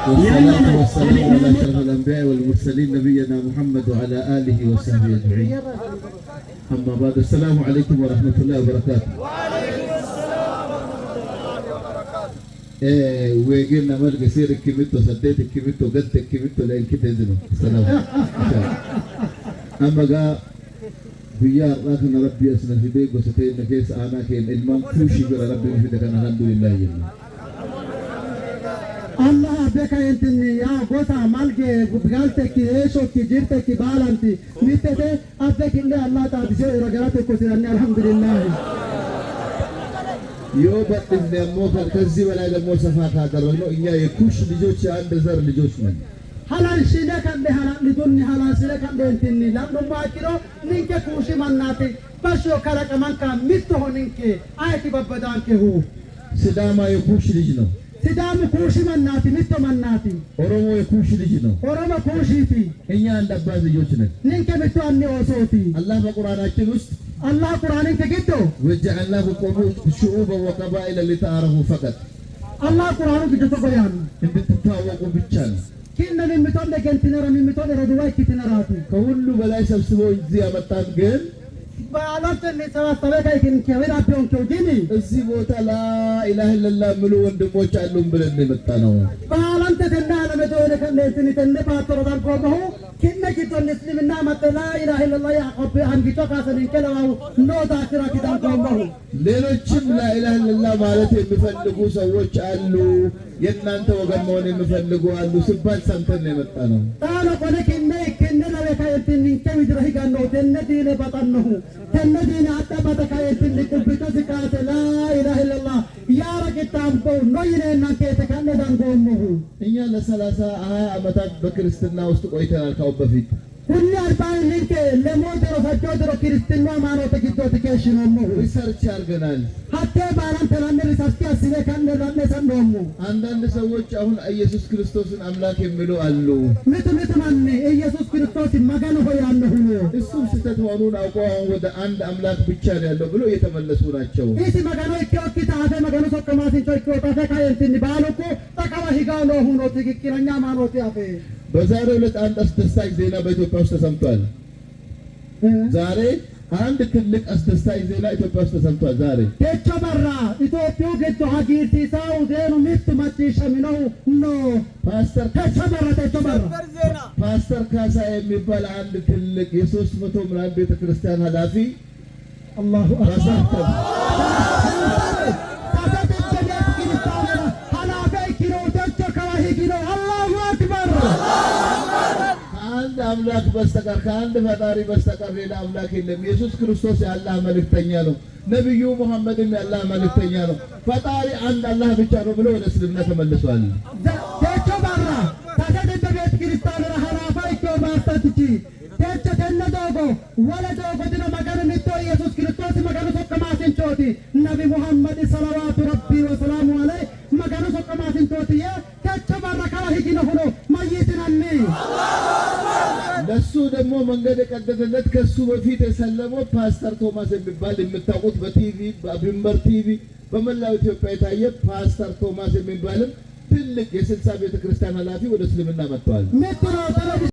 والسلام على أشرف الأنبياء والمرسلين نبينا محمد وعلى آله وصحبه أجمعين. أما بعد السلام عليكم ورحمة الله وبركاته. ويجينا مال كثير كميتو سديت كميتو قد كميتو لين كتنزلو السلام. أما جا بيا لكن ربي أسنا في بيك وستين نكيس أنا كين المام كوشي بر ربي في دكان الحمد لله يلا. Allah beka yentini ya gota malge galte ki esho ki jirte ki balanti mitete abbe kinde Allah ta bise rogarate ko sirani alhamdulillah yo batin de mo ከዚህ በላይ ደግሞ ሰፋ ካደረግነው እኛ የኩሽ ልጆች አንድ ዘር ልጆች ነን halal shide kande halal lidunni halal shide kande yentini lamdo maakiro ninke kushi mannate basho kala kamanka mitto honinke ayati babbadanke hu ሲዳማ የኩሽ ልጅ ነው ሲዳም ኩሽ መናቲ ሚቶ መናቲ ኦሮሞ የኩሽ ልጅ ነው ኦሮሞ ኩሽቲ እኛ አንድ አባት ልጆች ነን ንንከ ሚቶ አኒ ኦሶቲ አላህ በቁርአናችን ውስጥ አላህ ቁርአንን ከግዶ ወጀዐልናኩም ሹዑበን ወቀባኢለ ሊተዓረፉ ፈቀጥ አላህ ቁርአኑ ግዶ ተቆያን እንድትታወቁ ብቻ ነው ኪነን ሚቶ እንደገንቲነራ ሚቶ ረዱዋይ ኪትነራቱ ከሁሉ በላይ ሰብስቦ እዚህ ያመጣን ግን ባላተን ተዋስተበ ከይን ከወራ ቢሆን ከውዲኒ እዚህ ቦታ ላኢላሀ ኢለላህ ምሉ ወንድሞች አሉን ብለን የመጣ ነው ባላንተ ተና ለመደወለ ከነትን ተነ ባተረዳን ቆመው ኪነ ኪቶን እስልምና መጣ ላኢላሀ ኢለላህ ያቀብ አንግቶ ካሰን ከለዋው ኖታ ስራ ኪዳን ቆመው ሌሎችም ላኢላሀ ኢለላህ ማለት የሚፈልጉ ሰዎች አሉ የእናንተ ወገን መሆን የሚፈልጉ አሉ ሲባል ሰምተን የመጣ ነው ታሎ ቆለ ኪነ ኪነ ለከይን ከሚድረህ ጋር ነው ተነዲነ በጣነሁ ተነዲነ አጣባተ ከይን ልቅብቶ ዝካተ ላኢላሀ ኢለላህ ያረከታምቦ ኖይነና ከተከነዳን ቆመው እኛ ለ30 ዓመታት በክርስትና ውስጥ ቆይተናል ካው በፊት ሁሉ አርባን ልንከ ለሞተሮ ፈጆተሮ ክርስትና ማኖተ ጊቶት ከሽኖሞ ሪሰርች አድርገናል ሀቴ ባላን ተላነ ሪሰርች አስለ ካነዳነ ሰንዶሞ አንዳንድ ሰዎች አሁን ኢየሱስ ክርስቶስን አምላክ የሚሉ አሉ ምት ማን ኢየሱስ ክርስቶስ ማጋን ሆይ ያነሁ እሱም ስህተት መሆኑን አውቀው ወደ አንድ አምላክ ብቻ ነው ያለው ብሎ እየተመለሱ ናቸው እዚህ ማጋኖ ይከውት ታፈ ማጋኖ ሶከማሲን ቾይኮ ታፈ ካየንትን ባሎኮ ተቀባ ሂጋኖ ሆኖ ትክክለኛ ማኖት ያፈ በዛሬው ዕለት አንድ አስደሳች ዜና በኢትዮጵያ ውስጥ ተሰምቷል ዛሬ አንድ ትልቅ አስደሳች ዜና ኢትዮጵያ ውስጥ ተሰምቷል ዛሬ ተቸበራ ኢትዮጵያ ገቶ ሀገርቲ ሳው ዜኑ ምት ማጥሸምነው ኖ ፓስተር ተቸበራ ፓስተር ካሳ የሚባል አንድ ትልቅ የ300 ምናምን ቤተክርስቲያን ኃላፊ አላሁ አክበር አንድ አምላክ በስተቀር ከአንድ ፈጣሪ በስተቀር ሌላ አምላክ የለም ኢየሱስ ክርስቶስ የአላህ መልእክተኛ ነው ነብዩ መሐመድም የአላህ መልእክተኛ ነው ፈጣሪ አንድ አላህ ብቻ ነው ብሎ ወደ እስልምና ተመልሷል ተቸበራ ታደደ ቤተ ክርስቲያን ረሃራፋ ይቆማስተቲ ተቸተነዶጎ ወለዶጎ ድነ መጋነ ሚቶ ኢየሱስ ክርስቶስ መጋነ ሶከማሲንቾቲ ነቢ ሙሐመድ ሰለላሁ ረቢ ወሰላሙ ዐለይሂ መጋነ ሶከማሲንቾቲ ተቸበራ ካሂጊነ ሆኖ ማይተናኒ ለሱ ደግሞ መንገድ የቀደደለት ከሱ በፊት የሰለመው ፓስተር ቶማስ የሚባል የምታውቁት በቲቪ በቢምበር ቲቪ በመላው ኢትዮጵያ የታየ ፓስተር ቶማስ የሚባል ትልቅ የ60 ቤተክርስቲያን ኃላፊ ወደ እስልምና መጥቷል